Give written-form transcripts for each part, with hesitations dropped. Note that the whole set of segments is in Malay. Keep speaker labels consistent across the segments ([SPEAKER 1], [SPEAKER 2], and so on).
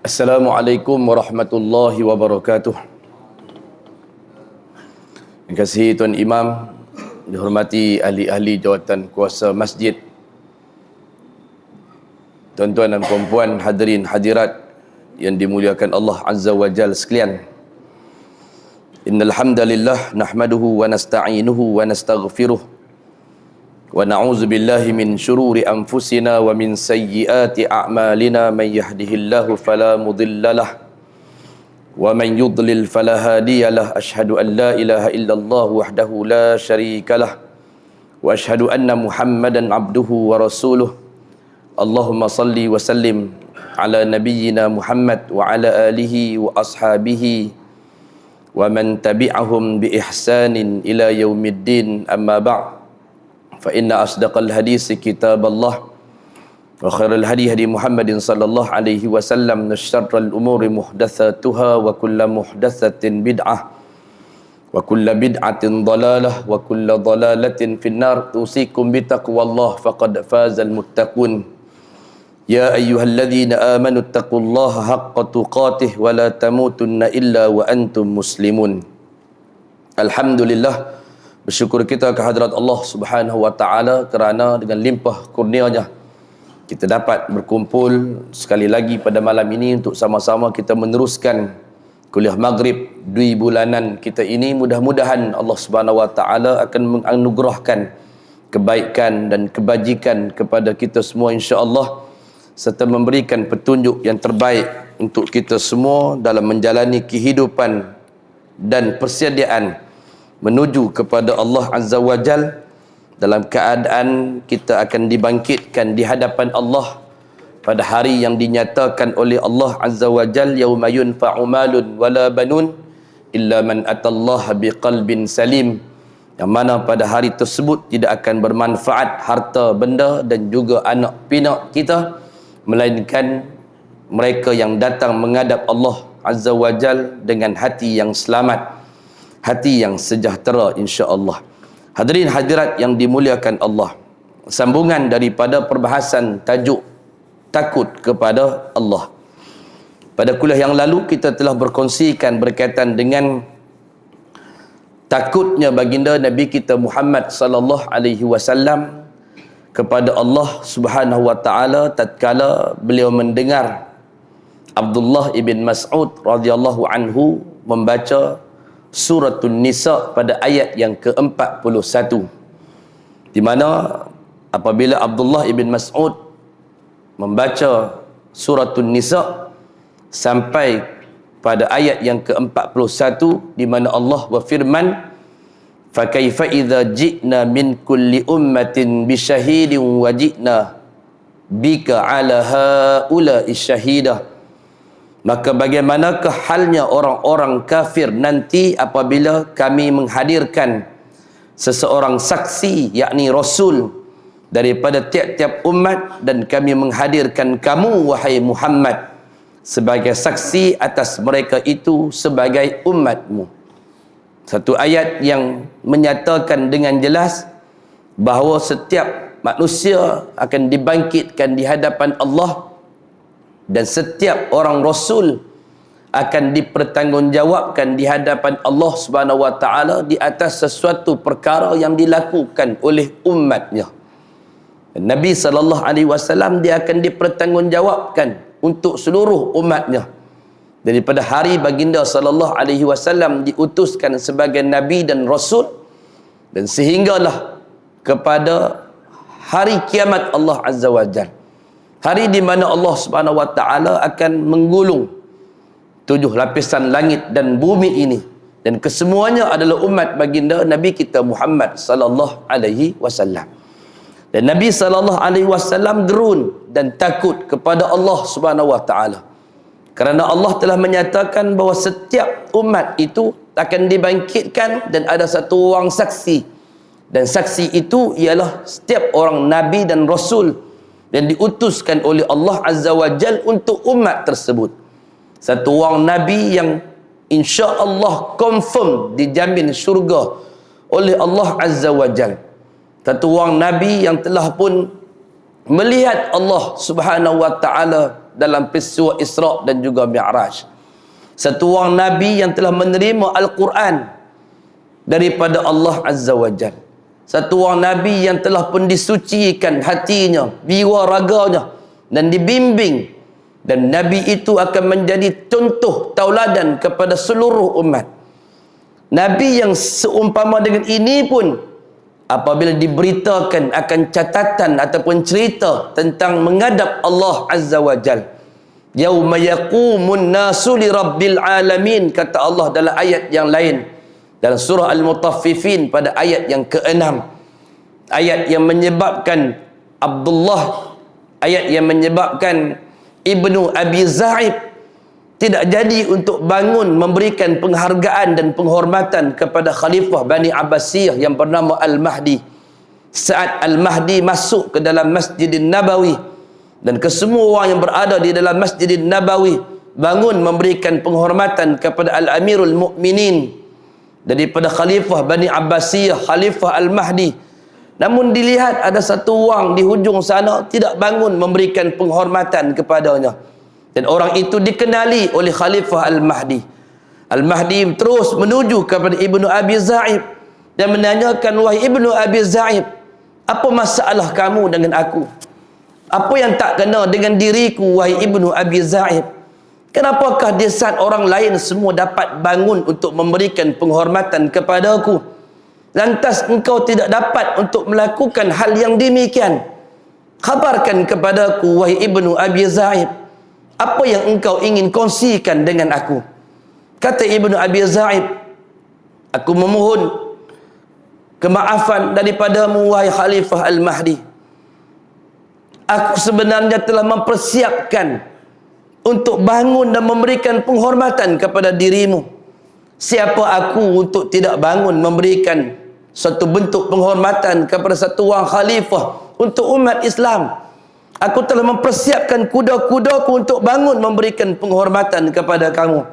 [SPEAKER 1] Assalamualaikum warahmatullahi wabarakatuh. Terima kasih Tuan Imam, dihormati ahli-ahli jawatan kuasa masjid, tuan-tuan dan puan-puan, hadirin hadirat yang dimuliakan Allah Azza wa Jalla sekalian. Innal hamdalillah nahmaduhu wa nasta'inuhu wa nastaghfiruh wa na'udzu billahi min syururi anfusina wa min sayyiati a'malina, man yahdihillahu fala mudhillalah wa man yudlil fala hadiyalah. Asyhadu an la ilaha illallah wahdahu la syarikalah wa asyhadu anna Muhammadan abduhu wa rasuluh. Allahumma salli wa sallim ala nabiyyina Muhammad wa ala alihi wa ashabihi wa man tabi'ahum bi ihsanin ila yaumiddin. Amma ba'd, fa inna asdaqal hadisi kitaballah wa khairal hadi hadi Muhammadin sallallahu alaihi wasallam, wa syarrul umuri muhdatsatuha wa kullu muhdatsatin bid'ah wa kullu bid'atin dhalalah wa kullu dhalalatin finnar. Usikum bi taqwallah faqad fazal muttaqun. Ya ayyuhalladzina amanu taqullaha haqqa tuqatih wa la tamutunna illa wa antum muslimun. Alhamdulillah, bersyukur kita kehadrat Allah Subhanahu wa taala kerana dengan limpah kurnia-Nya kita dapat berkumpul sekali lagi pada malam ini untuk sama-sama kita meneruskan kuliah maghrib 2 bulanan kita ini. Mudah-mudahan Allah Subhanahu wa taala akan menganugerahkan kebaikan dan kebajikan kepada kita semua insya-Allah, serta memberikan petunjuk yang terbaik untuk kita semua dalam menjalani kehidupan dan persediaan menuju kepada Allah Azza wa Jal, dalam keadaan kita akan dibangkitkan di hadapan Allah pada hari yang dinyatakan oleh Allah Azza wa Jal, yauma yunfa'u malun wala banun illa man atallaha biqalbin salim, yang mana pada hari tersebut tidak akan bermanfaat harta benda dan juga anak pinak kita, melainkan mereka yang datang menghadap Allah Azza wa Jal dengan hati yang selamat, hati yang sejahtera insya-Allah. Hadirin hadirat yang dimuliakan Allah, sambungan daripada perbahasan tajuk takut kepada Allah. Pada kuliah yang lalu kita telah berkongsikan berkaitan dengan takutnya baginda Nabi kita Muhammad sallallahu alaihi wasallam kepada Allah Subhanahu wa taala tatkala beliau mendengar Abdullah ibn Mas'ud radhiyallahu anhu membaca Suratul Nisa pada ayat yang ke-41, di mana apabila Abdullah ibn Mas'ud membaca Suratul Nisa sampai pada ayat yang ke-41 di mana Allah berfirman, fa kaifa idza ji'na min kulli ummatin bi syahidin wa ji'na bika 'ala haula'i syahidah. Maka bagaimanakah halnya orang-orang kafir nanti apabila kami menghadirkan seseorang saksi, yakni Rasul daripada tiap-tiap umat, dan kami menghadirkan kamu wahai Muhammad sebagai saksi atas mereka itu sebagai umatmu. Satu ayat yang menyatakan dengan jelas bahawa setiap manusia akan dibangkitkan di hadapan Allah, dan setiap orang Rasul akan dipertanggungjawabkan di hadapan Allah Subhanahu wa taala di atas sesuatu perkara yang dilakukan oleh umatnya. Nabi sallallahu alaihi wasallam dia akan dipertanggungjawabkan untuk seluruh umatnya. Daripada hari baginda sallallahu alaihi wasallam diutuskan sebagai nabi dan rasul, dan sehinggalah kepada hari kiamat Allah Azza wa Jalla, hari di mana Allah Subhanahu wa taala akan menggulung 7 lapisan langit dan bumi ini, dan kesemuanya adalah umat baginda Nabi kita Muhammad sallallahu alaihi wasallam. Dan Nabi sallallahu alaihi wasallam gerun dan takut kepada Allah Subhanahu wa taala, kerana Allah telah menyatakan bahawa setiap umat itu akan dibangkitkan dan ada satu orang saksi, dan saksi itu ialah setiap orang nabi dan rasul dan diutuskan oleh Allah Azza wa Jal untuk umat tersebut. Satu orang nabi yang insya Allah confirm dijamin syurga oleh Allah Azza wa Jal. Satu orang nabi yang telah pun melihat Allah Subhanahu wa taala dalam peristiwa Isra' dan juga Mi'raj. Satu orang Nabi yang telah menerima Al-Quran daripada Allah Azza wa Jal. Satu orang Nabi yang telah pun disucikan hatinya, jiwa raganya, dan dibimbing. Dan Nabi itu akan menjadi contoh tauladan kepada seluruh umat. Nabi yang seumpama dengan ini pun, apabila diberitakan akan catatan ataupun cerita tentang menghadap Allah Azza wa Jal, yauma yaqumun nasu li rabbil alamin, kata Allah dalam ayat yang lain dalam surah Al-Mutaffifin pada ayat yang ke-6, ayat yang menyebabkan ayat yang menyebabkan Ibnu Abi Zaib tidak jadi untuk bangun memberikan penghargaan dan penghormatan kepada Khalifah Bani Abbasiyah yang bernama Al-Mahdi. Saat Al-Mahdi masuk ke dalam Masjidin Nabawi, dan kesemua orang yang berada di dalam Masjidin Nabawi bangun memberikan penghormatan kepada Al-Amirul Mukminin daripada Khalifah Bani Abbasiyah, Khalifah Al-Mahdi. Namun dilihat ada satu orang di hujung sana tidak bangun memberikan penghormatan kepadanya. Dan orang itu dikenali oleh Khalifah Al-Mahdi. Al-Mahdi terus menuju kepada Ibnu Abi Zaib dan menanyakan, wahai Ibnu Abi Zaib, apa masalah kamu dengan aku? Apa yang tak kena dengan diriku, wahai Ibnu Abi Zaib? Kenapakah di saat orang lain semua dapat bangun untuk memberikan penghormatan kepada aku, lantas engkau tidak dapat untuk melakukan hal yang demikian? Khabarkan kepada aku, wahai Ibnu Abi Zaib, apa yang engkau ingin kongsikan dengan aku? Kata Ibnu Abi Zaib, aku memohon kemaafan daripadamu, wahai Khalifah Al-Mahdi. Aku sebenarnya telah mempersiapkan untuk bangun dan memberikan penghormatan kepada dirimu. Siapa aku untuk tidak bangun memberikan suatu bentuk penghormatan kepada satu orang khalifah untuk umat Islam? Aku telah mempersiapkan kuda-kudaku untuk bangun memberikan penghormatan kepada kamu.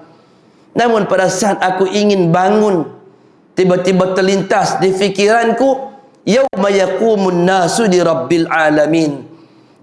[SPEAKER 1] Namun pada saat aku ingin bangun, tiba-tiba terlintas di fikiranku, yauma yaqumun nasu li rabbil alamin.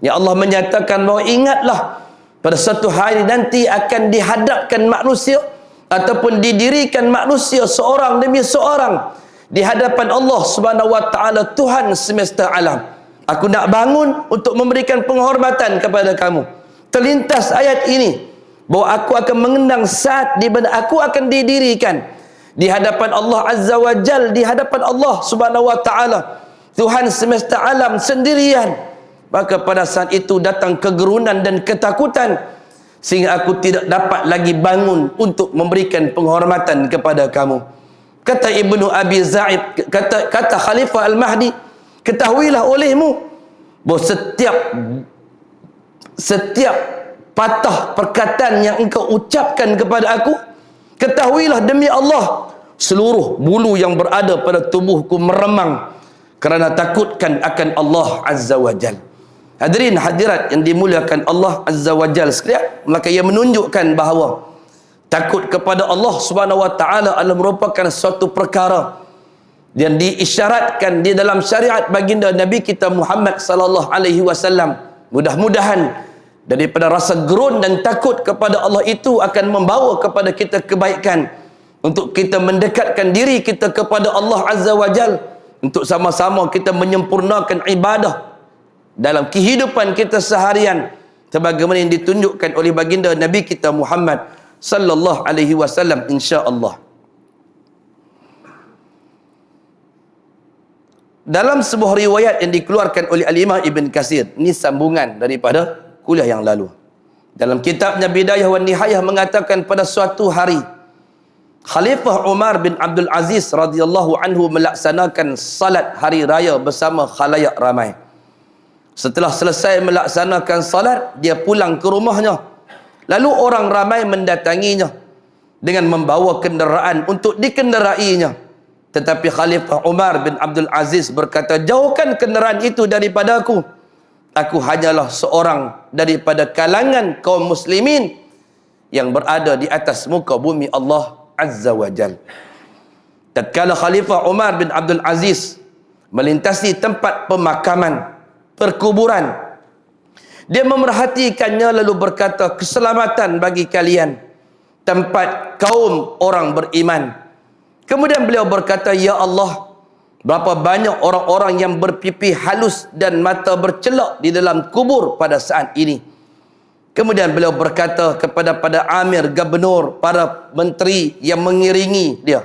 [SPEAKER 1] Ya Allah menyatakan bahawa ingatlah pada satu hari nanti akan dihadapkan manusia ataupun didirikan manusia seorang demi seorang di hadapan Allah Subhanahu wa taala, Tuhan semesta alam. Aku nak bangun untuk memberikan penghormatan kepada kamu. Terlintas ayat ini bahawa aku akan mengenang saat di mana aku akan didirikan di hadapan Allah Azza wa Jal, di hadapan Allah Subhanahu wa taala, Tuhan semesta alam sendirian. Maka pada saat itu datang kegerunan dan ketakutan sehingga aku tidak dapat lagi bangun untuk memberikan penghormatan kepada kamu. Kata Ibnu Abi Zaib, kata Khalifah Al-Mahdi, ketahuilah olehmu bahawa setiap patah perkataan yang engkau ucapkan kepada aku, ketahuilah demi Allah, seluruh bulu yang berada pada tubuhku meremang kerana takutkan akan Allah Azza wa Jal. Hadirin hadirat yang dimuliakan Allah Azza wa Jal sekalian, maka ia menunjukkan bahawa takut kepada Allah Subhanahu wa taala adalah merupakan suatu perkara yang diisyaratkan di dalam syariat baginda Nabi kita Muhammad sallallahu alaihi wasallam. Mudah-mudahan daripada rasa gerun dan takut kepada Allah itu akan membawa kepada kita kebaikan untuk kita mendekatkan diri kita kepada Allah Azza wa Jal, untuk sama-sama kita menyempurnakan ibadah dalam kehidupan kita seharian sebagaimana yang ditunjukkan oleh baginda Nabi kita Muhammad sallallahu alaihi wasallam, insya-Allah. Dalam sebuah riwayat yang dikeluarkan oleh Al-Imam Ibn Katsir, ini sambungan daripada kuliah yang lalu. Dalam kitabnya Bidayah wa Nihayah mengatakan pada suatu hari Khalifah Umar bin Abdul Aziz radhiyallahu anhu melaksanakan salat hari raya bersama khalayak ramai. Setelah selesai melaksanakan salat, dia pulang ke rumahnya. Lalu orang ramai mendatanginya dengan membawa kenderaan untuk dikenderainya. Tetapi Khalifah Umar bin Abdul Aziz berkata, jauhkan kenderaan itu daripada aku. Aku hanyalah seorang daripada kalangan kaum muslimin yang berada di atas muka bumi Allah Azza wa Jal. Tatkala Khalifah Umar bin Abdul Aziz melintasi tempat pemakaman, perkuburan, Dia memerhatikannya lalu berkata, keselamatan bagi kalian, tempat kaum orang beriman. Kemudian beliau berkata, ya Allah, berapa banyak orang-orang yang berpipi halus dan mata bercelak di dalam kubur pada saat ini. Kemudian beliau berkata kepada Amir, gubernur, para menteri yang mengiringi dia,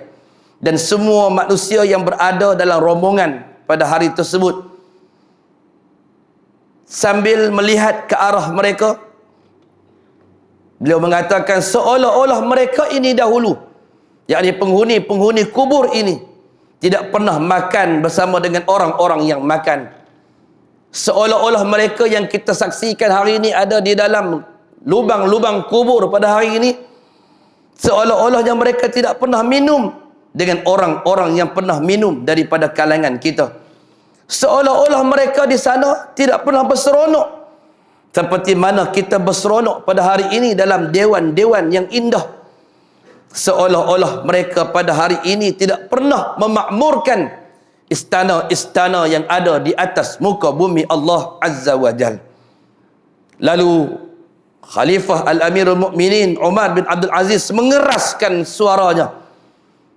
[SPEAKER 1] dan semua manusia yang berada dalam rombongan pada hari tersebut, sambil melihat ke arah mereka, beliau mengatakan seolah-olah mereka ini dahulu, yakni penghuni kubur ini, tidak pernah makan bersama dengan orang-orang yang makan. Seolah-olah mereka yang kita saksikan hari ini ada di dalam lubang-lubang kubur pada hari ini, seolah-olahnya mereka tidak pernah minum dengan orang-orang yang pernah minum daripada kalangan kita. Seolah-olah mereka di sana tidak pernah berseronok seperti mana kita berseronok pada hari ini dalam dewan-dewan yang indah. Seolah-olah mereka pada hari ini tidak pernah memakmurkan istana-istana yang ada di atas muka bumi Allah Azza wa Jal. Lalu Khalifah Al-Amirul Mukminin Umar bin Abdul Aziz mengeraskan suaranya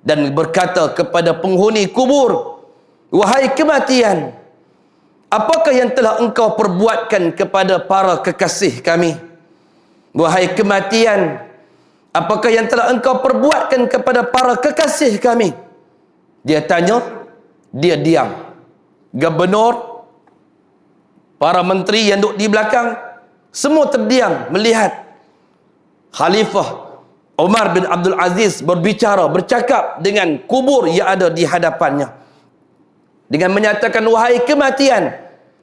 [SPEAKER 1] dan berkata kepada penghuni kubur, wahai kematian, apakah yang telah engkau perbuatkan kepada para kekasih kami? Wahai kematian, apakah yang telah engkau perbuatkan kepada para kekasih kami? Dia tanya, dia diam. Gubernur, para menteri yang duduk di belakang, semua terdiam melihat Khalifah Umar bin Abdul Aziz berbicara, bercakap dengan kubur yang ada di hadapannya, dengan menyatakan, wahai kematian,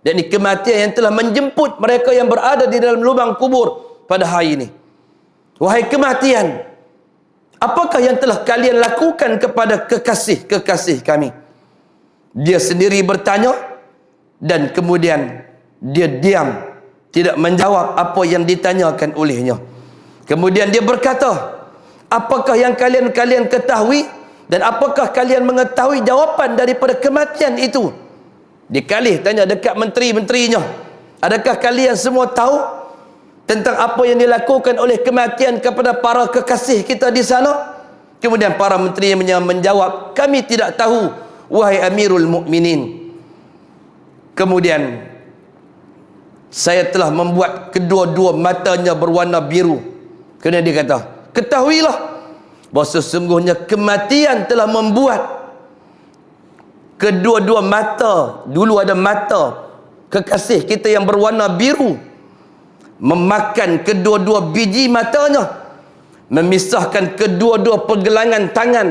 [SPEAKER 1] dan ini kematian yang telah menjemput mereka yang berada di dalam lubang kubur pada hari ini. Wahai kematian, apakah yang telah kalian lakukan kepada kekasih-kekasih kami? Dia sendiri bertanya dan kemudian dia diam, tidak menjawab apa yang ditanyakan olehnya. Kemudian dia berkata, apakah yang kalian ketahui dan apakah kalian mengetahui jawapan daripada kematian itu? Dikalih tanya dekat menteri-menterinya, adakah kalian semua tahu tentang apa yang dilakukan oleh kematian kepada para kekasih kita di sana? Kemudian para menteri menjawab, kami tidak tahu, wahai Amirul Mukminin. Kemudian saya telah membuat kedua-dua matanya berwarna biru. Kerana dia kata, ketahuilah bahawa sesungguhnya kematian telah membuat kedua-dua mata, dulu ada mata kekasih kita yang berwarna biru, memakan kedua-dua biji matanya, memisahkan kedua-dua pergelangan tangan,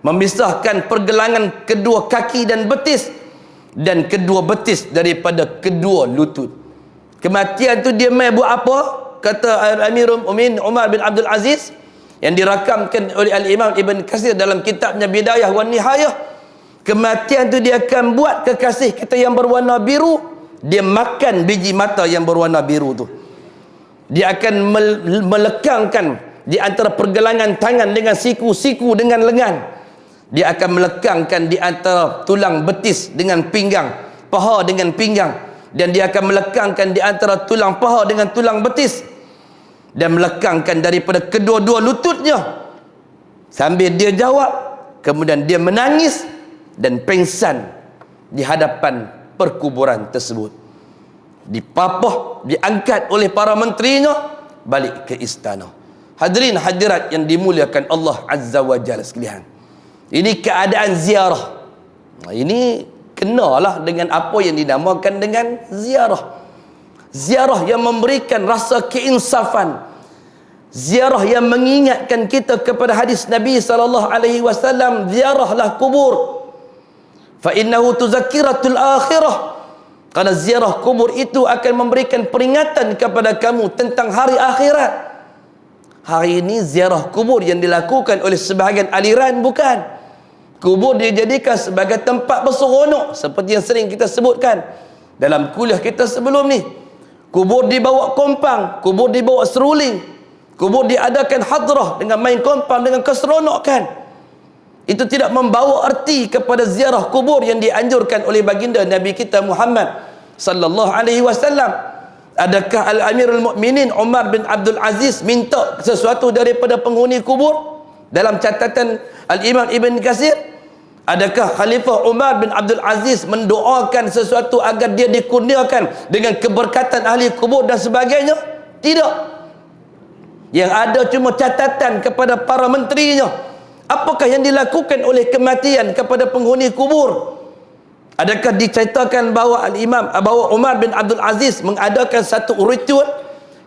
[SPEAKER 1] memisahkan pergelangan kedua kaki dan betis, dan kedua betis daripada kedua lutut. Kematian tu dia mai buat apa? Kata Amirul Mukminin Umar bin Abdul Aziz, yang dirakamkan oleh Al-Imam Ibn Katsir dalam kitabnya Bidayah wa Nihayah, kematian tu dia akan buat kekasih kita yang berwarna biru, dia makan biji mata yang berwarna biru tu. Dia akan melekangkan di antara pergelangan tangan dengan siku-siku dengan lengan. Dia akan melekangkan di antara tulang betis dengan pinggang, paha dengan pinggang, dan dia akan melekangkan di antara tulang paha dengan tulang betis, dan melekangkan daripada kedua-dua lututnya. Sambil dia jawab, kemudian dia menangis dan pengsan di hadapan perkuburan tersebut. Dipapah, diangkat oleh para menterinya balik ke istana. Hadirin hadirat yang dimuliakan Allah Azza wa Jalla sekalian, ini keadaan ziarah. Ini kenalah dengan apa yang dinamakan dengan ziarah. Ziarah yang memberikan rasa keinsafan, ziarah yang mengingatkan kita kepada hadis Nabi SAW, ziarahlah kubur, fa innahu tuzakkiratul akhirah. Karena ziarah kubur itu akan memberikan peringatan kepada kamu tentang hari akhirat. Hari ini ziarah kubur yang dilakukan oleh sebahagian aliran bukan. Kubur dijadikan sebagai tempat berseronok, seperti yang sering kita sebutkan dalam kuliah kita sebelum ni. Kubur dibawa kompang, kubur dibawa seruling, kubur diadakan hadrah dengan main kompang, dengan keseronokan. Itu tidak membawa erti kepada ziarah kubur yang dianjurkan oleh baginda Nabi kita Muhammad sallallahu alaihi wasallam. Adakah Al-Amirul Mukminin Umar bin Abdul Aziz minta sesuatu daripada penghuni kubur? Dalam catatan Al-Imam Ibn Katsir, adakah Khalifah Umar bin Abdul Aziz mendoakan sesuatu agar dia dikurniakan dengan keberkatan ahli kubur dan sebagainya? Tidak. Yang ada cuma catatan kepada para menterinya. Apakah yang dilakukan oleh kematian kepada penghuni kubur? Adakah diceritakan bahawa bahawa Umar bin Abdul Aziz mengadakan satu ritual,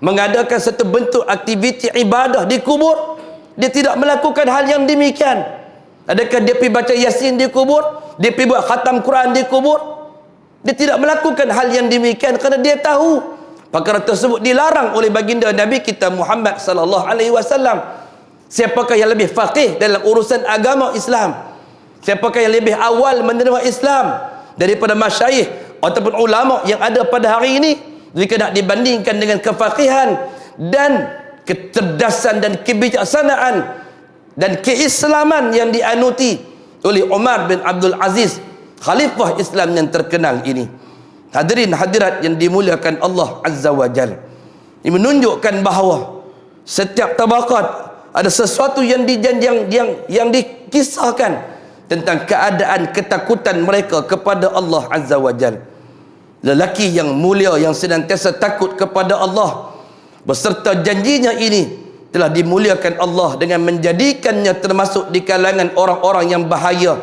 [SPEAKER 1] mengadakan satu bentuk aktiviti ibadah di kubur? Dia tidak melakukan hal yang demikian. Adakah dia pergi baca Yasin di kubur? Dia pergi buat khatam Quran di kubur? Dia tidak melakukan hal yang demikian kerana dia tahu perkara tersebut dilarang oleh baginda Nabi kita Muhammad sallallahu alaihi wasallam. Siapakah yang lebih faqih dalam urusan agama Islam? Siapakah yang lebih awal menerima Islam daripada masyayikh ataupun ulama yang ada pada hari ini? Jika nak dibandingkan dengan kefaqihan dan kecerdasan dan kebijaksanaan dan keislaman yang dianuti oleh Umar bin Abdul Aziz, khalifah Islam yang terkenal ini. Hadirin hadirat yang dimuliakan Allah Azza wa Jal, ini menunjukkan bahawa setiap tabaqat ada sesuatu yang dikisahkan tentang keadaan ketakutan mereka kepada Allah Azza wa Jal. Lelaki yang mulia yang senantiasa takut kepada Allah beserta janjinya ini telah dimuliakan Allah dengan menjadikannya termasuk di kalangan orang-orang yang bahaya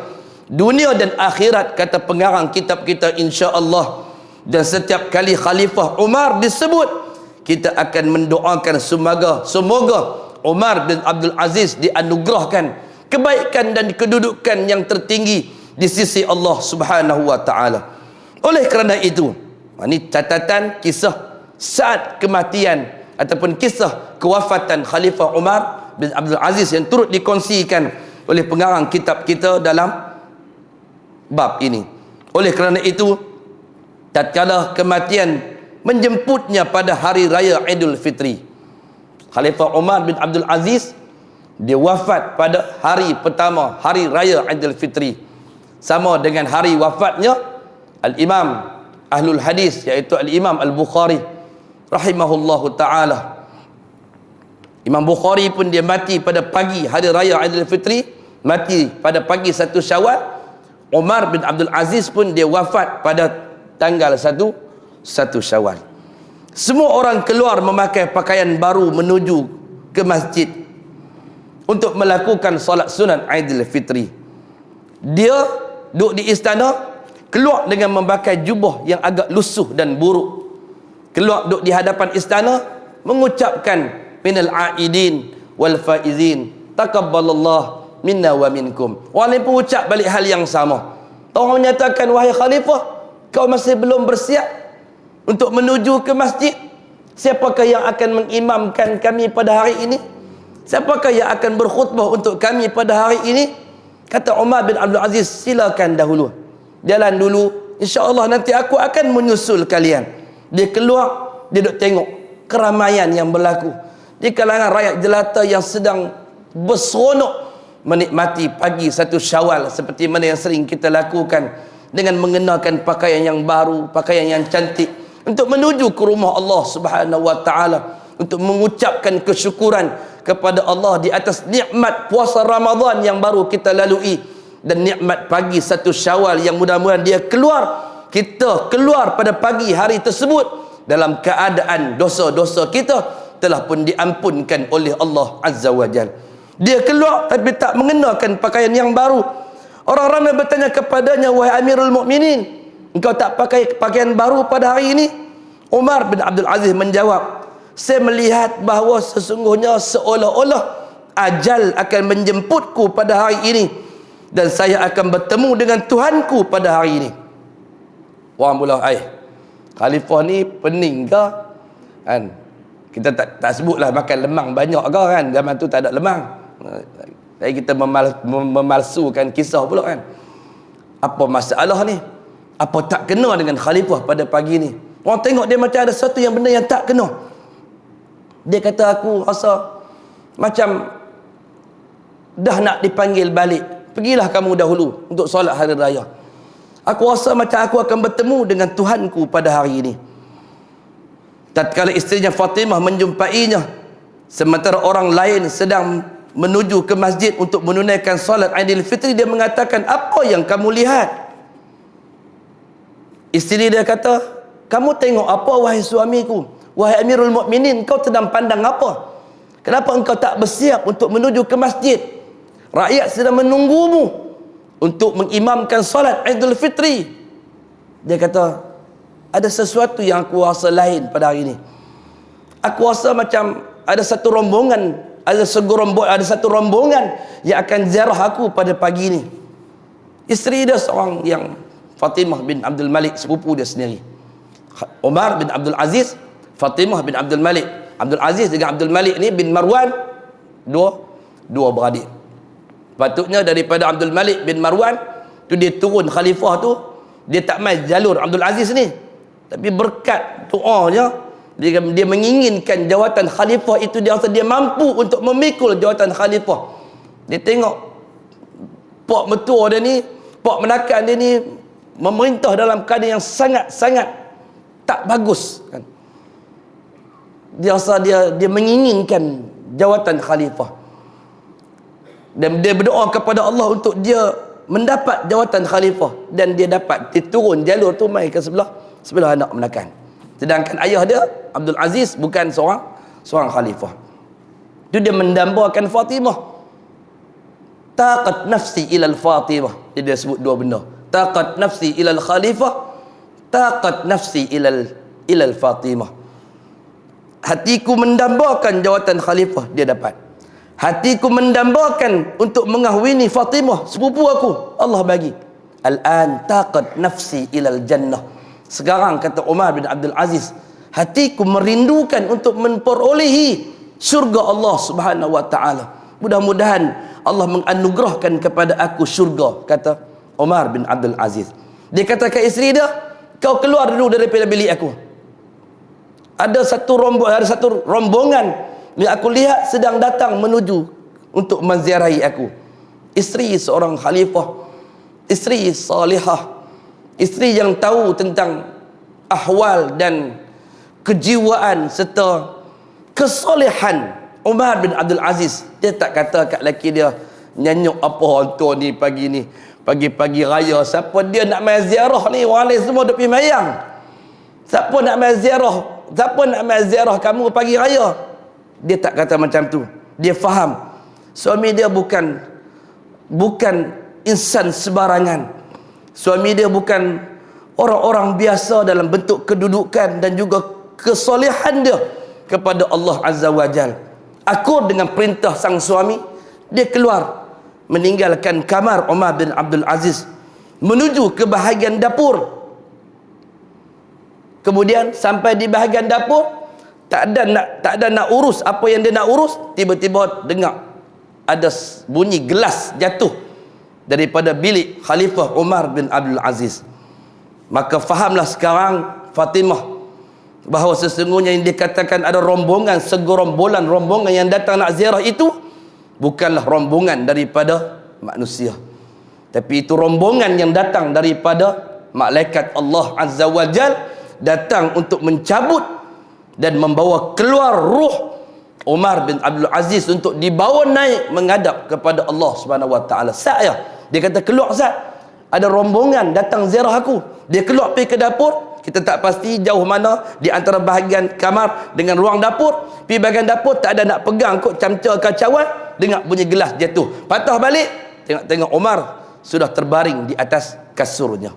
[SPEAKER 1] dunia dan akhirat, kata pengarang kitab kita insya-Allah. Dan setiap kali Khalifah Umar disebut, kita akan mendoakan semoga Umar bin Abdul Aziz dianugerahkan kebaikan dan kedudukan yang tertinggi di sisi Allah Subhanahu wa taala. Oleh kerana itu, ini catatan kisah saat kematian ataupun kisah kewafatan Khalifah Umar bin Abdul Aziz yang turut dikongsikan oleh pengarang kitab kita dalam bab ini. Oleh kerana itu, tatkala kematian menjemputnya pada hari raya Idul Fitri, Khalifah Umar bin Abdul Aziz dia wafat pada hari pertama hari raya Idul Fitri, sama dengan hari wafatnya Al-Imam Ahlul Hadis, iaitu Al-Imam Al-Bukhari rahimahullahu ta'ala. Imam Bukhari pun dia mati pada pagi hari raya Idul Fitri, mati pada pagi 1 Syawal. Umar bin Abdul Aziz pun dia wafat pada tanggal 1 Syawal. Semua orang keluar memakai pakaian baru menuju ke masjid untuk melakukan solat sunat Aidil Fitri. Dia duduk di istana, keluar dengan memakai jubah yang agak lusuh dan buruk. Keluar duduk di hadapan istana mengucapkan minal aidin wal faizin taqabbalallah minna wa minkum. Walaupun ucap balik hal yang sama. Orang menyatakan, wahai khalifah, kau masih belum bersiap untuk menuju ke masjid? Siapakah yang akan mengimamkan kami pada hari ini? Siapakah yang akan berkhutbah untuk kami pada hari ini? Kata Umar bin Abdul Aziz, silakan dahulu, jalan dulu, insya-Allah nanti aku akan menyusul kalian. Dia keluar, dia duduk tengok keramaian yang berlaku di kalangan rakyat jelata yang sedang berseronok menikmati pagi 1 Syawal seperti mana yang sering kita lakukan, dengan mengenakan pakaian yang baru, pakaian yang cantik untuk menuju ke rumah Allah Subhanahu wa taala, untuk mengucapkan kesyukuran kepada Allah di atas nikmat puasa Ramadan yang baru kita lalui dan nikmat pagi 1 Syawal yang mudah-mudahan kita keluar pada pagi hari tersebut dalam keadaan dosa-dosa kita telah pun diampunkan oleh Allah Azza wa Jalla. Dia keluar tapi tak mengenakan pakaian yang baru. Orang ramai bertanya kepadanya, wahai Amirul Mukminin, engkau tak pakai pakaian baru pada hari ini? Umar bin Abdul Aziz menjawab, saya melihat bahawa sesungguhnya seolah-olah ajal akan menjemputku pada hari ini dan saya akan bertemu dengan Tuhanku pada hari ini. Orang pula, khalifah ni pening ke? Kan? Kita tak sebutlah makan lemang banyak ke kan? Zaman tu tak ada lemang. Jadi kita memalsukan kisah pula kan. Apa masalah ni? Apa tak kena dengan khalifah pada pagi ni? Orang tengok dia macam ada satu yang benda yang tak kena. Dia kata, aku rasa macam dah nak dipanggil balik. Pergilah kamu dahulu untuk solat hari raya. Aku rasa macam aku akan bertemu dengan Tuhanku pada hari ini. tatkala isterinya Fatimah menjumpainya sementara orang lain sedang menuju ke masjid untuk menunaikan solat Aidilfitri, dia mengatakan, apa yang kamu lihat? Isteri dia kata, kamu tengok apa wahai suamiku? Wahai Amirul Mukminin, kau sedang pandang apa? Kenapa engkau tak bersiap untuk menuju ke masjid? Rakyat sedang menunggumu untuk mengimamkan solat Aidilfitri. Dia kata, ada sesuatu yang aku rasa lain pada hari ini. Aku rasa macam ada satu rombongan, ada satu rombongan yang akan ziarah aku pada pagi ini. Isteri dia seorang yang Fatimah bin Abdul Malik, sepupu dia sendiri. Umar bin Abdul Aziz, Fatimah bin Abdul Malik. Abdul Aziz dengan Abdul Malik ni bin Marwan, dua beradik. Patutnya daripada Abdul Malik bin Marwan tu dia turun khalifah tu, dia tak main jalur Abdul Aziz ni, tapi berkat doanya dia menginginkan jawatan khalifah itu. Dia rasa dia mampu untuk memikul jawatan khalifah. Dia tengok pak mertua dia ni, pak menakan dia ni memerintah dalam keadaan yang sangat-sangat tak bagus kan. Dia rasa dia menginginkan jawatan khalifah, dan dia berdoa kepada Allah untuk dia mendapat jawatan khalifah, dan dia dapat. Dia turun jalur tu mai ke sebelah anak menakan. Sedangkan ayah dia Abdul Aziz bukan seorang khalifah. Itu dia mendambakan Fatimah. Taqat nafsi ilal Fatimah. Dia sebut dua benda. Taqat nafsi ilal khalifah, taqat nafsi ilal Fatimah. Hatiku mendambakan jawatan khalifah, dia dapat. Hatiku mendambakan untuk mengahwini Fatimah, sepupu aku, Allah bagi. Al-an taqat nafsi ilal jannah. Sekarang kata Umar bin Abdul Aziz, hatiku merindukan untuk memperolehi syurga Allah Subhanahu wa taala. Mudah-mudahan Allah menganugerahkan kepada aku syurga, kata Umar bin Abdul Aziz. Dia kata ke isteri dia, kau keluar dulu daripada bilik aku. Ada satu rombongan yang aku lihat sedang datang menuju untuk menziarahi aku. Isteri seorang khalifah, isteri salihah, isteri yang tahu tentang ahwal dan kejiwaan serta kesolehan Umar bin Abdul Aziz. Dia tak kata kat lelaki dia, nyanyuk apa hantu ni pagi ni, pagi-pagi raya, siapa dia nak main ziarah ni, orang lain semua duk pergi mayang. Siapa nak main ziarah, siapa nak main ziarah kamu pagi raya? Dia tak kata macam tu. Dia faham suami dia bukan insan sebarangan. Suami dia bukan orang-orang biasa dalam bentuk kedudukan dan juga kesolehan dia kepada Allah Azza wa Jal. Akur dengan perintah sang suami, dia keluar meninggalkan kamar Umar bin Abdul Aziz menuju ke bahagian dapur. Kemudian sampai di bahagian dapur, tak ada nak urus apa yang dia nak urus, tiba-tiba dengar ada bunyi gelas jatuh daripada bilik Khalifah Umar bin Abdul Aziz. Maka fahamlah sekarang Fatimah bahawa sesungguhnya yang dikatakan ada rombongan, segerombolan rombongan yang datang nak ziarah itu bukanlah rombongan daripada manusia, tapi itu rombongan yang datang daripada malaikat Allah Azza wa Jal, datang untuk mencabut dan membawa keluar ruh Umar bin Abdul Aziz untuk dibawa naik menghadap kepada Allah Subhanahu wa taala. Saya, dia kata, keluar Ustaz, ada rombongan datang ziarah aku. Dia keluar pergi ke dapur. Kita tak pasti jauh mana di antara bahagian kamar dengan ruang dapur. Pergi bahagian dapur, tak ada nak pegang kot camca kacauan, dengar bunyi gelas jatuh. Patah balik, tengok Umar sudah terbaring di atas kasurnya.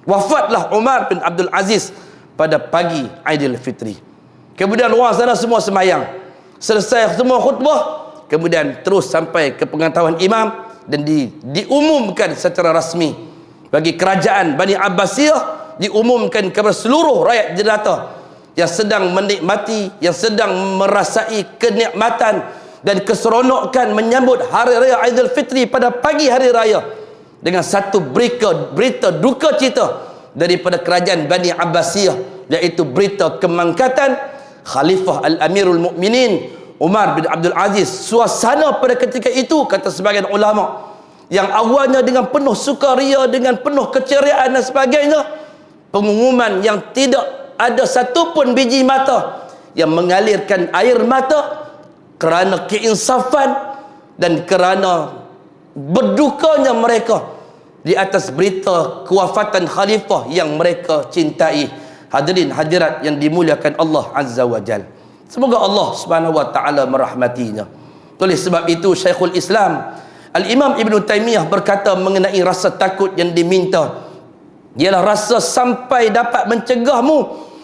[SPEAKER 1] Wafatlah Umar bin Abdul Aziz pada pagi Aidilfitri. Kemudian orang sana semua semayang. Selesai semua khutbah, kemudian terus sampai ke pengetahuan imam dan diumumkan secara rasmi bagi kerajaan Bani Abbasiyah, diumumkan kepada seluruh rakyat jelata yang sedang menikmati, yang sedang merasai kenikmatan dan keseronokan menyambut hari raya Aidilfitri pada pagi hari raya dengan satu berita duka cita daripada kerajaan Bani Abbasiyah, iaitu berita kemangkatan Khalifah Al-Amirul Mukminin Umar bin Abdul Aziz. Suasana pada ketika itu, kata sebagian ulama, yang awalnya dengan penuh sukaria, dengan penuh keceriaan dan sebagainya, pengumuman yang tidak ada satu pun biji mata yang mengalirkan air mata kerana keinsafan dan kerana berdukanya mereka di atas berita kewafatan khalifah yang mereka cintai. Hadirin hadirat yang dimuliakan Allah Azza wa Jal, semoga Allah Subhanahu wa taala merahmatinya. Oleh sebab itu Syekhul Islam Al-Imam Ibn Taymiyah berkata mengenai rasa takut yang diminta, ialah rasa sampai dapat mencegahmu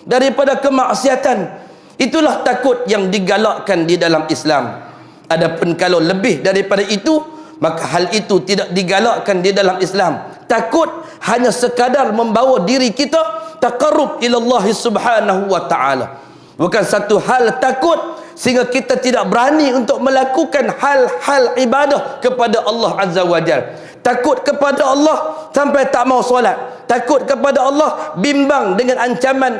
[SPEAKER 1] daripada kemaksiatan. Itulah takut yang digalakkan di dalam Islam. Adapun kalau lebih daripada itu, maka hal itu tidak digalakkan di dalam Islam. Takut hanya sekadar membawa diri kita taqarrub ila Allah Subhanahu wa taala. Bukan satu hal takut sehingga kita tidak berani untuk melakukan hal-hal ibadah kepada Allah Azza wa Jal. Takut kepada Allah sampai tak mau solat. Takut kepada Allah bimbang dengan ancaman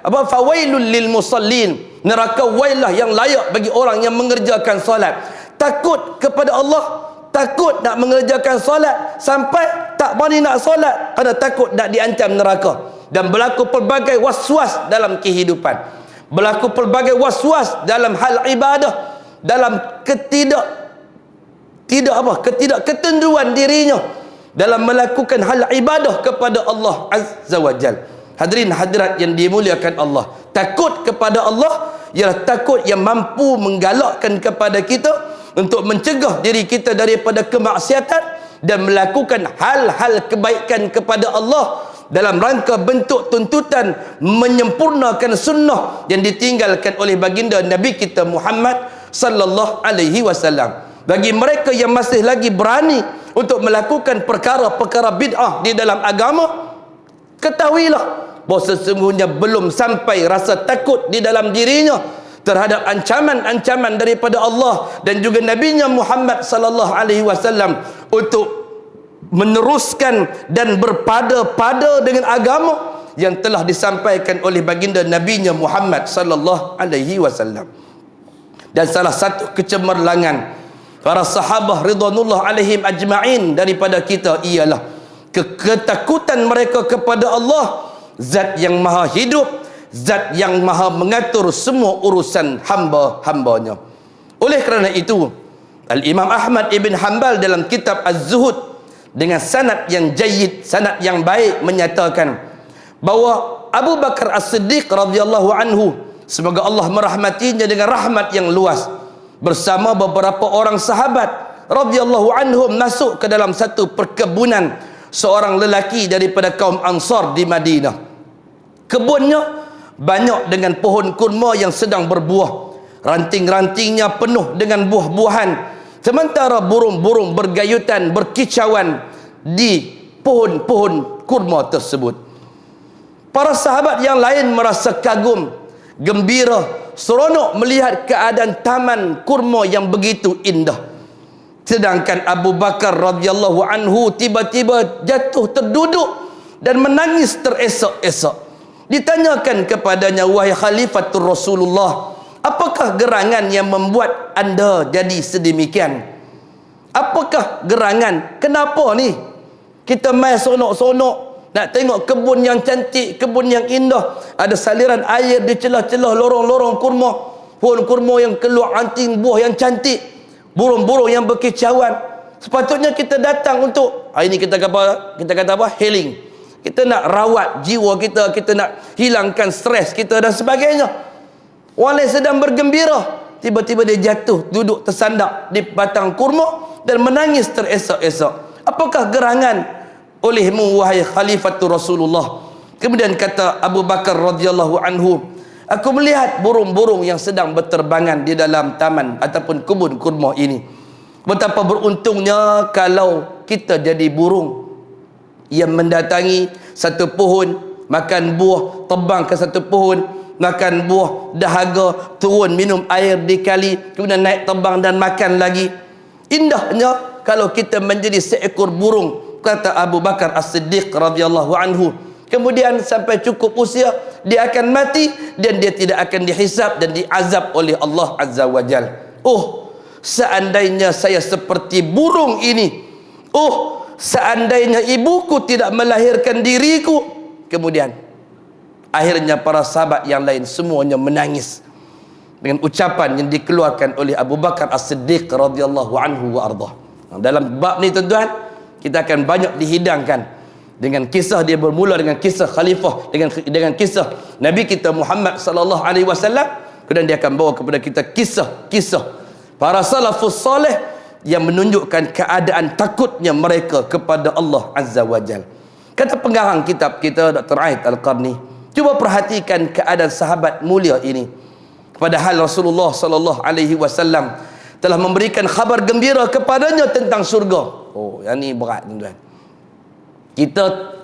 [SPEAKER 1] fawailul lil musallin, neraka wailah yang layak bagi orang yang mengerjakan solat. Takut kepada Allah, takut nak mengerjakan solat sampai tak berani nak solat kerana takut nak diancam neraka. Dan berlaku pelbagai was-was dalam kehidupan, berlaku pelbagai was-was dalam hal ibadah, dalam ketidakketentuan dirinya dalam melakukan hal ibadah kepada Allah Azza wa Jal. Hadirin hadirat yang dimuliakan Allah, takut kepada Allah ialah takut yang mampu menggalakkan kepada kita untuk mencegah diri kita daripada kemaksiatan dan melakukan hal-hal kebaikan kepada Allah dalam rangka bentuk tuntutan menyempurnakan sunnah yang ditinggalkan oleh baginda Nabi kita Muhammad sallallahu alaihi wasallam. Bagi mereka yang masih lagi berani untuk melakukan perkara-perkara bid'ah di dalam agama, ketahuilah bahawa sesungguhnya belum sampai rasa takut di dalam dirinya terhadap ancaman-ancaman daripada Allah dan juga Nabi-Nya Muhammad sallallahu alaihi wasallam untuk meneruskan dan berpada-pada dengan agama yang telah disampaikan oleh baginda Nabi-Nya Muhammad sallallahu alaihi wasallam. Dan salah satu kecemerlangan para sahabah ridwanullah alaihim ajma'in daripada kita ialah ketakutan mereka kepada Allah, zat yang maha hidup, zat yang maha mengatur semua urusan hamba-hambanya. Oleh kerana itu Al-Imam Ahmad ibn Hanbal dalam kitab Az-Zuhud dengan sanad yang jayyid, sanad yang baik, menyatakan bahawa Abu Bakar As-Siddiq radhiyallahu anhu, semoga Allah merahmatinya dengan rahmat yang luas, bersama beberapa orang sahabat radhiyallahu anhum masuk ke dalam satu perkebunan seorang lelaki daripada kaum Ansar di Madinah. Kebunnya banyak dengan pohon kurma yang sedang berbuah, ranting-rantingnya penuh dengan buah-buahan, sementara burung-burung bergayutan, berkicauan di pohon-pohon kurma tersebut. Para sahabat yang lain merasa kagum, gembira, seronok melihat keadaan taman kurma yang begitu indah. Sedangkan Abu Bakar radhiyallahu anhu tiba-tiba jatuh terduduk dan menangis teresak-esak. Ditanyakan kepadanya, wahai Khalifatul Rasulullah, apakah gerangan yang membuat anda jadi sedemikian? Apakah gerangan? Kenapa ni? Kita main sonok-sonok nak tengok kebun yang cantik, kebun yang indah, ada saliran air di celah-celah lorong-lorong kurma, pohon kurma yang keluar ranting buah yang cantik, burung-burung yang berkicauan. Sepatutnya kita datang untuk ini kita kata apa? Healing. Kita nak rawat jiwa kita, kita nak hilangkan stres kita dan sebagainya. Orang lain sedang bergembira, tiba-tiba dia jatuh, duduk tersandak di batang kurma dan menangis teresak-esak. Apakah gerangan olehmu wahai Khalifatul Rasulullah? Kemudian kata Abu Bakar radhiyallahu anhu, aku melihat burung-burung yang sedang berterbangan di dalam taman ataupun kebun kurma ini. Betapa beruntungnya kalau kita jadi burung yang mendatangi satu pohon, makan buah, terbang ke satu pohon, makan buah, dahaga, turun minum air di kali, kemudian naik terbang dan makan lagi. Indahnya kalau kita menjadi seekor burung, kata Abu Bakar As-Siddiq radhiyallahu anhu. Kemudian sampai cukup usia dia akan mati dan dia tidak akan dihisab dan diazab oleh Allah Azza wa Jal. Oh, seandainya saya seperti burung ini. Oh, seandainya ibuku tidak melahirkan diriku. Kemudian akhirnya para sahabat yang lain semuanya menangis. dengan ucapan yang dikeluarkan oleh Abu Bakar As-Siddiq radhiyallahu anhu wa ardah. Dalam bab ni tuan-tuan, kita akan banyak dihidangkan dengan kisah, dia bermula dengan kisah khalifah, dengan kisah Nabi kita Muhammad sallallahu alaihi wasallam, kemudian dia akan bawa kepada kita kisah-kisah para salafus salih yang menunjukkan keadaan takutnya mereka kepada Allah Azza wa Jal. Kata pengarang kitab kita Dr. Aid Al-Qarni, cuba perhatikan keadaan sahabat mulia ini. Padahal Rasulullah sallallahu alaihi wasallam telah memberikan khabar gembira kepadanya tentang surga. Oh, yang ni berat tuan-tuan. Kita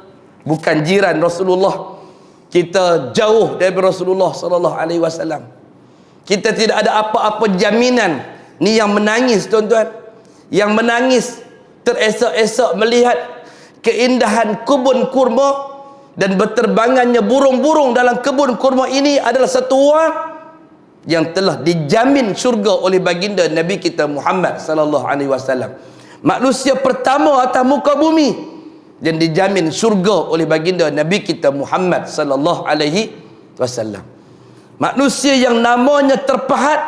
[SPEAKER 1] bukan jiran Rasulullah. Kita jauh daripada Rasulullah sallallahu alaihi wasallam. Kita tidak ada apa-apa jaminan. Ni yang menangis tuan-tuan. Yang menangis teresak-esak melihat keindahan kebun kurma dan berterbangannya burung-burung dalam kebun kurma ini adalah satu orang yang telah dijamin syurga oleh baginda Nabi kita Muhammad sallallahu alaihi wasallam. Manusia pertama atas muka bumi yang dijamin syurga oleh baginda Nabi kita Muhammad sallallahu alaihi wasallam. Manusia yang namanya terpahat,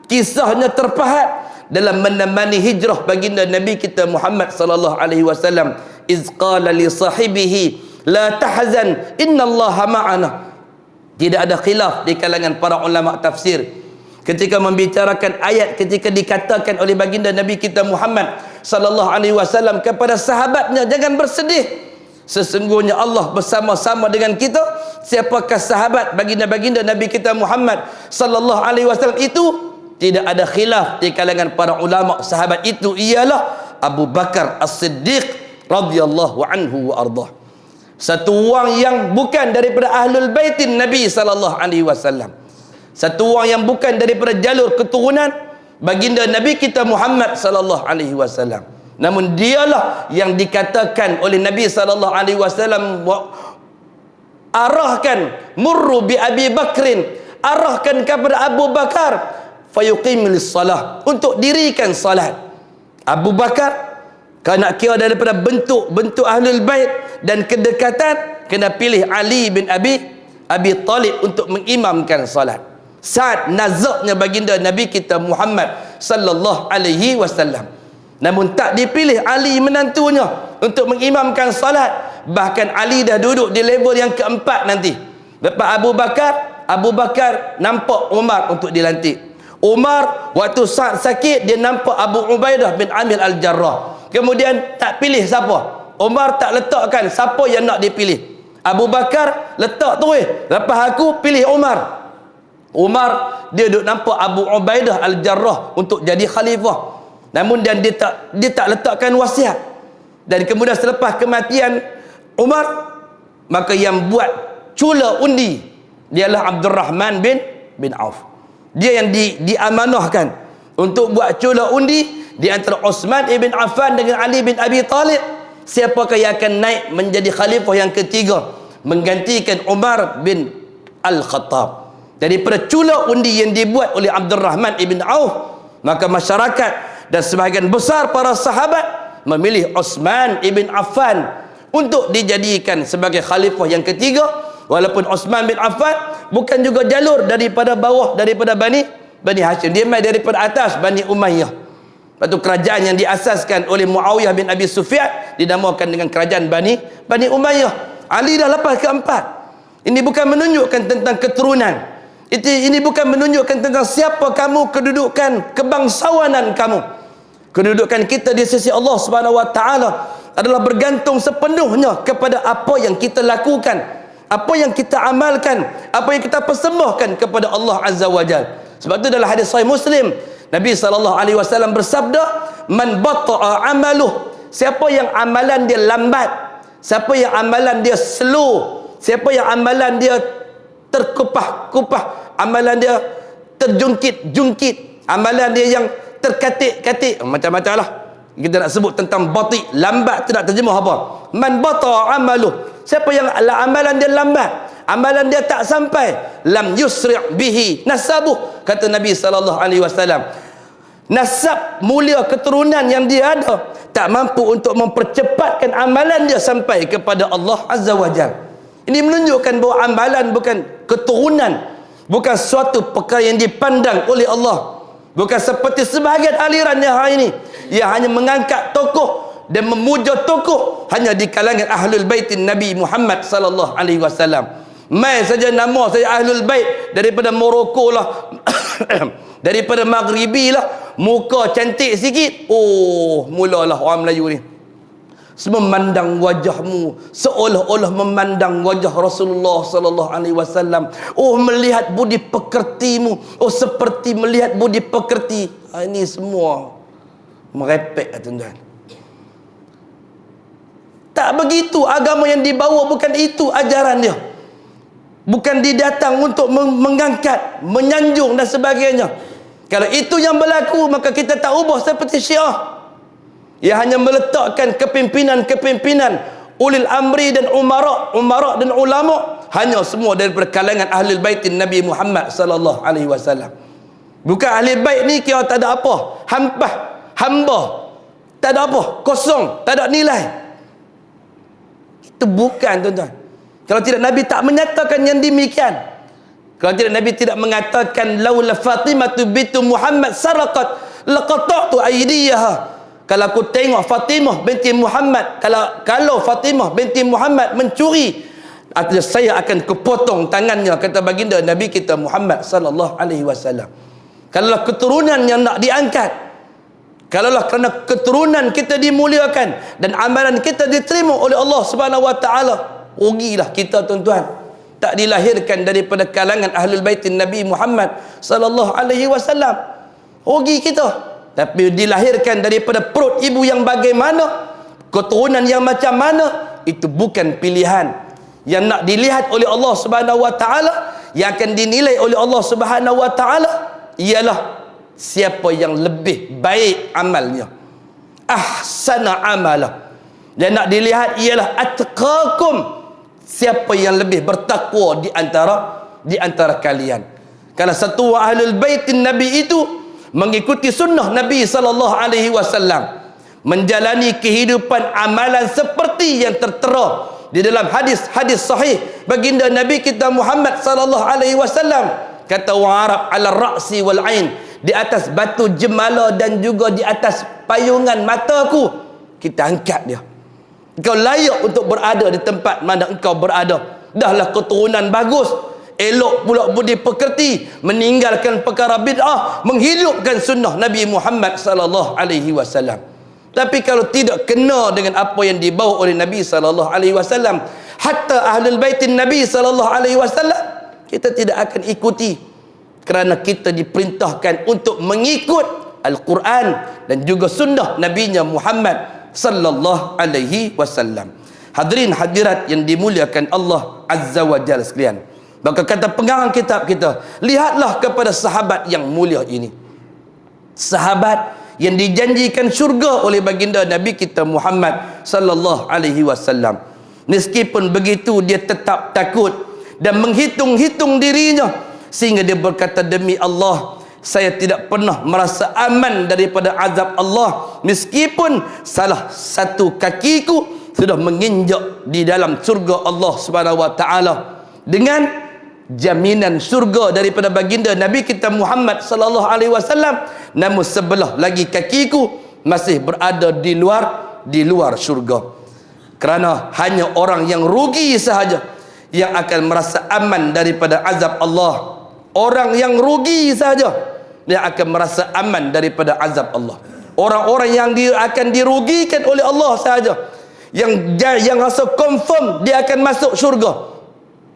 [SPEAKER 1] kisahnya terpahat dalam menemani hijrah baginda Nabi kita Muhammad sallallahu alaihi wasallam. Iz qala li sahibihi la tahzan innallaha ma'ana. Tidak ada khilaf di kalangan para ulama tafsir ketika membicarakan ayat, ketika dikatakan oleh baginda Nabi kita Muhammad sallallahu alaihi wasallam kepada sahabatnya, jangan bersedih, sesungguhnya Allah bersama-sama dengan kita. Siapakah sahabat baginda Nabi kita Muhammad sallallahu alaihi wasallam itu? Tidak ada khilaf di kalangan para ulama. Sahabat itu ialah Abu Bakar As-Siddiq radhiyallahu anhu wa ardah. Satu orang yang bukan daripada ahlul baitin Nabi sallallahu alaihi wasallam. Satu orang yang bukan daripada jalur keturunan baginda Nabi kita Muhammad sallallahu alaihi wasallam. Namun dialah yang dikatakan oleh Nabi sallallahu alaihi wasallam, arahkan murru bi Abi Bakrin, arahkan kepada Abu Bakar fayuqimil salah, untuk dirikan salat. Abu Bakar kalau nak kira daripada bentuk ahlul bait dan kedekatan, kena pilih Ali bin Abi Talib untuk mengimamkan salat. Saat nazaknya baginda Nabi kita Muhammad sallallahu alaihi wasallam. Namun tak dipilih Ali menantunya untuk mengimamkan salat. Bahkan Ali dah duduk di level yang keempat nanti. Lepas Abu Bakar nampak Umar untuk dilantik. Umar waktu saat sakit dia nampak Abu Ubaidah bin Amir Al-Jarrah. Kemudian tak pilih siapa. Umar tak letakkan siapa yang nak dipilih. Abu Bakar letak terus, lepas aku pilih Umar. Umar dia duk nampak Abu Ubaidah Al-Jarrah untuk jadi khalifah. Namun dia tak letakkan wasiat. Dan kemudian selepas kematian Umar, maka yang buat cula undi dialah Abdurrahman bin Auf. Dia yang diamanahkan untuk buat cula undi di antara Uthman ibn Affan dengan Ali bin Abi Talib. Siapakah yang akan naik menjadi khalifah yang ketiga menggantikan Umar bin Al-Khattab? Daripada cula undi yang dibuat oleh Abdurrahman ibn Auf, maka masyarakat dan sebahagian besar para sahabat memilih Uthman ibn Affan untuk dijadikan sebagai khalifah yang ketiga. Walaupun Uthman bin Affan bukan juga jalur daripada bawah, daripada Bani Hashim, dia mai daripada atas Bani Umayyah. Lepas tu kerajaan yang diasaskan oleh Muawiyah bin Abi Sufyan dinamakan dengan kerajaan Bani Umayyah. Ali dah lepas keempat. Ini bukan menunjukkan tentang keturunan. Ini bukan menunjukkan tentang siapa kamu, kedudukan kebangsawanan kamu. Kedudukan kita di sisi Allah Subhanahu wa taala adalah bergantung sepenuhnya kepada apa yang kita lakukan, apa yang kita amalkan, apa yang kita persembahkan kepada Allah Azza wa Jalla. Sebab itu dalam hadis sahih Muslim, Nabi SAW bersabda, man bata'a amaluh, siapa yang amalan dia lambat, siapa yang amalan dia slow, siapa yang amalan dia terkupah-kupah, amalan dia terjungkit-jungkit, amalan dia yang terkatik-katik, macam-macam lah kita nak sebut tentang bati, lambat tu nak terjemah apa? Man bata'a amaluh, siapa yang amalan dia lambat, amalan dia tak sampai, lam yusri' bihi nasabuh, kata Nabi SAW. Nasab, mulia keturunan yang dia ada tak mampu untuk mempercepatkan amalan dia sampai kepada Allah Azza wa Jalla. Ini menunjukkan bahawa amalan bukan keturunan, Bukan suatu perkara yang dipandang oleh Allah. Bukan seperti sebahagian aliran yang hari ini, yang hanya mengangkat tokoh dan memuja tokoh hanya di kalangan ahlul baitin Nabi Muhammad sallallahu alaihi wasallam. Mai saja nama saya ahlul bait daripada Morocco lah, daripada Maghribi lah, muka cantik sikit, oh mulalah orang Melayu ni semua memandang wajahmu seolah-olah memandang wajah Rasulullah sallallahu alaihi wasallam. Oh, melihat budi pekertimu, oh seperti melihat budi pekerti. Ini semua merepek, tuan-tuan. Tak begitu agama yang dibawa, bukan itu ajaran dia. Bukan didatang untuk mengangkat, menyanjung dan sebagainya. Kalau itu yang berlaku, maka kita tak ubah seperti Syiah. Ia hanya meletakkan kepimpinan-kepimpinan ulil amri dan umara dan ulama hanya semua daripada kalangan ahli baitin Nabi Muhammad sallallahu alaihi wasallam. Bukan ahli bait ni kira tak ada apa, hamba, tak ada apa, kosong, tak ada nilai. Itu bukan, tuan-tuan. Kalau tidak Nabi tak menyatakan yang demikian. Kalau tidak Nabi tidak mengatakan laula Fatimah bintu Muhammad saraqat laqata'tu aydiyaha. Kalau aku tengok Fatimah binti Muhammad, kalau Fatimah binti Muhammad mencuri, artinya saya akan kepotong tangannya, kata baginda Nabi kita Muhammad sallallahu alaihi wasallam. Kalaulah keturunan yang nak diangkat, kalaulah kerana keturunan kita dimuliakan dan amalan kita diterima oleh Allah Subhanahu wa taala, rugilah kita, tuan-tuan. Tak dilahirkan daripada kalangan ahlul baitin Nabi Muhammad sallallahu alaihi wasallam. Rugi kita. Tapi dilahirkan daripada perut ibu yang bagaimana, keturunan yang macam mana, itu bukan pilihan. Yang nak dilihat oleh Allah Subhanahu wa taala, yang akan dinilai oleh Allah Subhanahu wa taala ialah siapa yang lebih baik amalnya, ahsana amala. Dan nak dilihat ialah atqakum, siapa yang lebih bertakwa di antara kalian. Kalau satu ahlul baitin Nabi itu mengikuti sunnah Nabi sallallahu alaihi wasallam, menjalani kehidupan amalan seperti yang tertera di dalam hadis sahih baginda Nabi kita Muhammad sallallahu alaihi wasallam, kata orang Arab ala ra'si wal ain, di atas batu jemala dan juga di atas payungan mataku, kita angkat dia. Engkau layak untuk berada di tempat mana engkau berada. Dahlah keturunan bagus, elok pula budi pekerti, meninggalkan perkara bid'ah, menghidupkan sunnah Nabi Muhammad sallallahu alaihi wasallam. Tapi kalau tidak kena dengan apa yang dibawa oleh Nabi sallallahu alaihi wasallam, hatta ahlul baitin Nabi sallallahu alaihi wasallam, kita tidak akan ikuti, kerana kita diperintahkan untuk mengikut Al-Quran dan juga sunnah Nabinya Muhammad sallallahu alaihi wasallam. Hadirin hadirat yang dimuliakan Allah Azza wa Jalla sekalian, maka kata pengarang kitab kita, lihatlah kepada sahabat yang mulia ini, sahabat yang dijanjikan syurga oleh baginda Nabi kita Muhammad sallallahu alaihi wasallam. Meskipun begitu, dia tetap takut dan menghitung-hitung dirinya, sehingga dia berkata, demi Allah, saya tidak pernah merasa aman daripada azab Allah meskipun salah satu kakiku sudah menginjak di dalam surga Allah Subhanahu wa taala, dengan jaminan surga daripada baginda Nabi kita Muhammad sallallahu alaihi wasallam, namun sebelah lagi kakiku masih berada di luar surga. Kerana hanya orang yang rugi sahaja yang akan merasa aman daripada azab Allah. Orang yang rugi sahaja dia akan merasa aman daripada azab Allah. Orang-orang yang akan dirugikan oleh Allah sahaja, yang rasa confirm dia akan masuk syurga,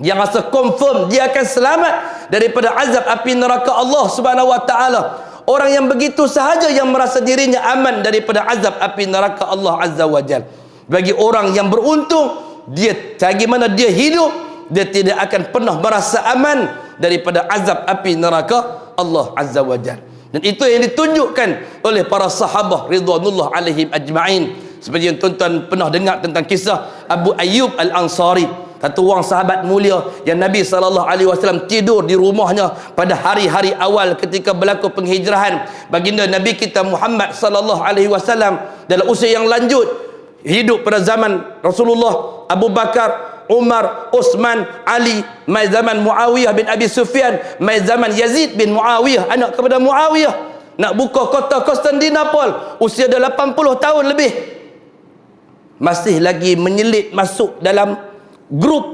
[SPEAKER 1] yang rasa confirm dia akan selamat daripada azab api neraka Allah Subhanahu wa taala. Orang yang begitu sahaja yang merasa dirinya aman daripada azab api neraka Allah Azza wa Jal. Bagi orang yang beruntung, dia bagaimana dia hidup, dia tidak akan pernah merasa aman daripada azab api neraka Allah Azza wa Jal. Dan itu yang ditunjukkan oleh para sahabah ridwanullah alaihim ajma'in. Seperti yang tuan-tuan pernah dengar tentang kisah Abu Ayyub Al-Ansari, satu orang sahabat mulia yang Nabi SAW tidur di rumahnya pada hari-hari awal ketika berlaku penghijrahan baginda Nabi kita Muhammad SAW dalam usia yang lanjut, hidup pada zaman Rasulullah, Abu Bakar, Umar, Uthman, Ali, mai zaman Muawiyah bin Abi Sufyan, mai zaman Yazid bin Muawiyah, anak kepada Muawiyah, nak buka kota Konstantinopel, usia dah 80 tahun lebih, masih lagi menyelit masuk dalam grup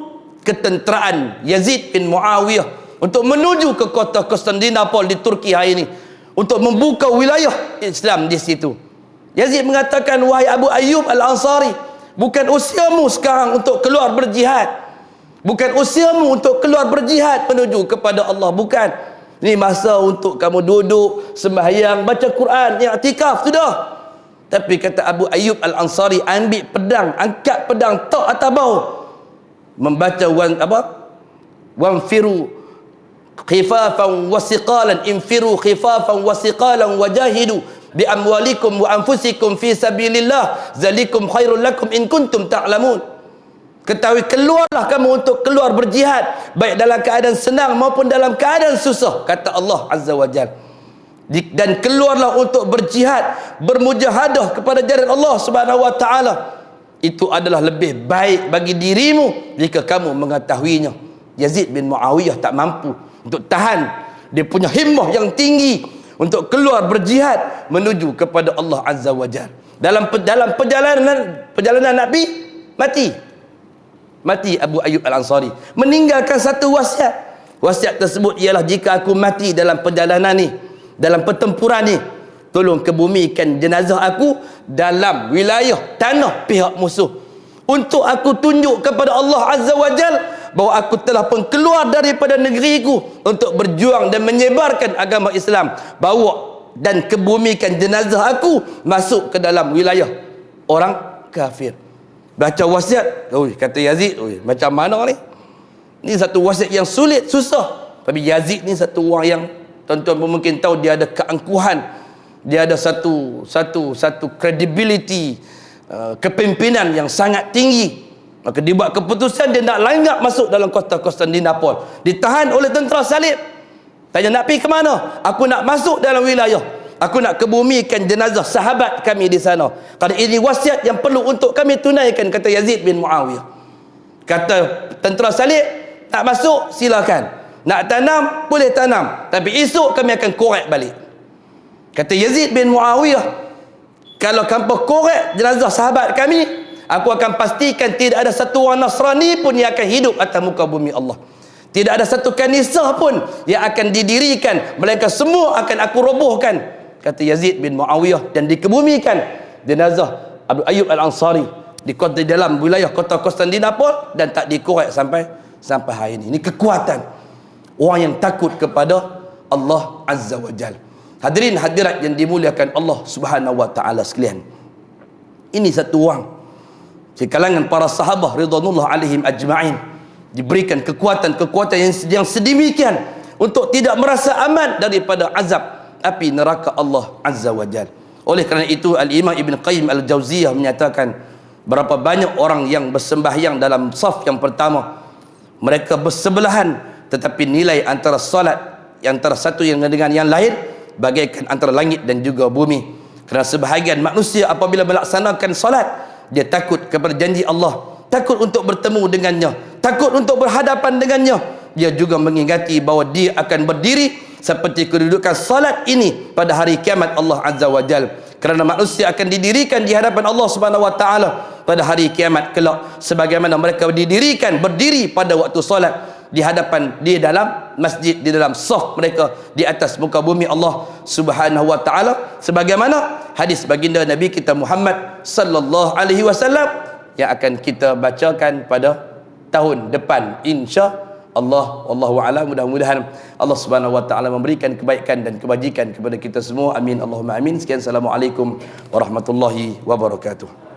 [SPEAKER 1] ketenteraan Yazid bin Muawiyah untuk menuju ke kota Konstantinopel di Turki hari ini, untuk membuka wilayah Islam di situ. Yazid mengatakan, wahai Abu Ayyub Al-Ansari, bukan usiamu sekarang untuk keluar berjihad, bukan usiamu untuk keluar berjihad menuju kepada Allah, bukan. Ini masa untuk kamu duduk sembahyang, baca Quran, i'tikaf, sudah. Tapi kata Abu Ayyub Al-Ansari, ambil pedang, angkat pedang, tak atas bau, membaca wanfiru khifafan wasiqalan, infiru khifafan wasiqalan wajahidu bi amwalikum wa anfusikum fi sabilillah zalikum khairul lakum in kuntum ta'lamun. Ketahui, keluarlah kamu untuk keluar berjihad, baik dalam keadaan senang maupun dalam keadaan susah, kata Allah Azza wa Jalla. Dan keluarlah untuk berjihad, bermujahadah kepada jalan Allah Subhanahu wa taala. Itu adalah lebih baik bagi dirimu jika kamu mengetahuinya. Yazid bin Muawiyah tak mampu untuk tahan, dia punya himmah yang tinggi untuk keluar berjihad menuju kepada Allah Azza wa Jalla. Dalam perjalanan Nabi, mati Abu Ayyub Al-Ansari, meninggalkan satu wasiat. Wasiat tersebut ialah, jika aku mati dalam perjalanan ni, dalam pertempuran ni, tolong kebumikan jenazah aku dalam wilayah tanah pihak musuh, untuk aku tunjuk kepada Allah Azza wa Jal bahawa aku telah pun keluar daripada negeriku untuk berjuang dan menyebarkan agama Islam. Bawa dan kebumikan jenazah aku masuk ke dalam wilayah orang kafir. Baca wasiat, kata Yazid, macam mana ni? Ni satu wasiat yang sulit, susah. Tapi Yazid ni satu orang yang tuan-tuan pun mungkin tahu, dia ada keangkuhan, dia ada satu credibility, kepimpinan yang sangat tinggi. Maka dia buat keputusan, dia nak langgap masuk dalam kota Konstantinopel, ditahan oleh tentera salib. Tanya, nak pergi ke mana? Aku nak masuk dalam wilayah, aku nak kebumikan jenazah sahabat kami di sana. Kerana ini wasiat yang perlu untuk kami tunaikan, kata Yazid bin Muawiyah. Kata tentera salib, nak masuk silakan, nak tanam boleh tanam, tapi esok kami akan korek balik. Kata Yazid bin Muawiyah, kalau kamu korek jenazah sahabat kami, aku akan pastikan tidak ada satu orang Nasrani pun yang akan hidup atas muka bumi Allah. Tidak ada satu kanisah pun yang akan didirikan, melainkan semua akan aku robohkan, kata Yazid bin Muawiyah. Dan dikebumikan jenazah Abu Ayyub Al-Ansari di dalam wilayah kota Konstantinopel, dan tak dikorek sampai hari ini. Ini kekuatan orang yang takut kepada Allah Azza wa Jal. Hadirin hadirat yang dimuliakan Allah Subhanahu wa taala sekalian, ini satu orang di kalangan para sahabat ridwanullah alaihim ajma'in, diberikan kekuatan yang sedemikian untuk tidak merasa aman daripada azab api neraka Allah Azza wa Jalla. Oleh kerana itu, Al-Imam Ibn Qayyim Al-Jauziyah menyatakan, berapa banyak orang yang bersembahyang dalam saf yang pertama, mereka bersebelahan, tetapi nilai antara salat, antara satu yang dengan yang lain, bagaikan antara langit dan juga bumi. Kerana sebahagian manusia apabila melaksanakan salat, dia takut kepada janji Allah, takut untuk bertemu dengannya, takut untuk berhadapan dengannya. Dia juga mengingati bahawa dia akan berdiri seperti kedudukan salat ini pada hari kiamat Allah Azza wa Jal. Kerana manusia akan didirikan di hadapan Allah Subhanahu wa taala pada hari kiamat kelak, sebagaimana mereka berdiri pada waktu salat di hadapan, di dalam masjid, di dalam saf mereka di atas muka bumi Allah Subhanahu wa taala, sebagaimana hadis baginda Nabi kita Muhammad sallallahu alaihi wasallam yang akan kita bacakan pada tahun depan insya-Allah. Wallahu a'lam. Mudah-mudahan Allah Subhanahu wa taala memberikan kebaikan dan kebajikan kepada kita semua. Amin Allahumma amin. Sekian, assalamualaikum warahmatullahi wabarakatuh.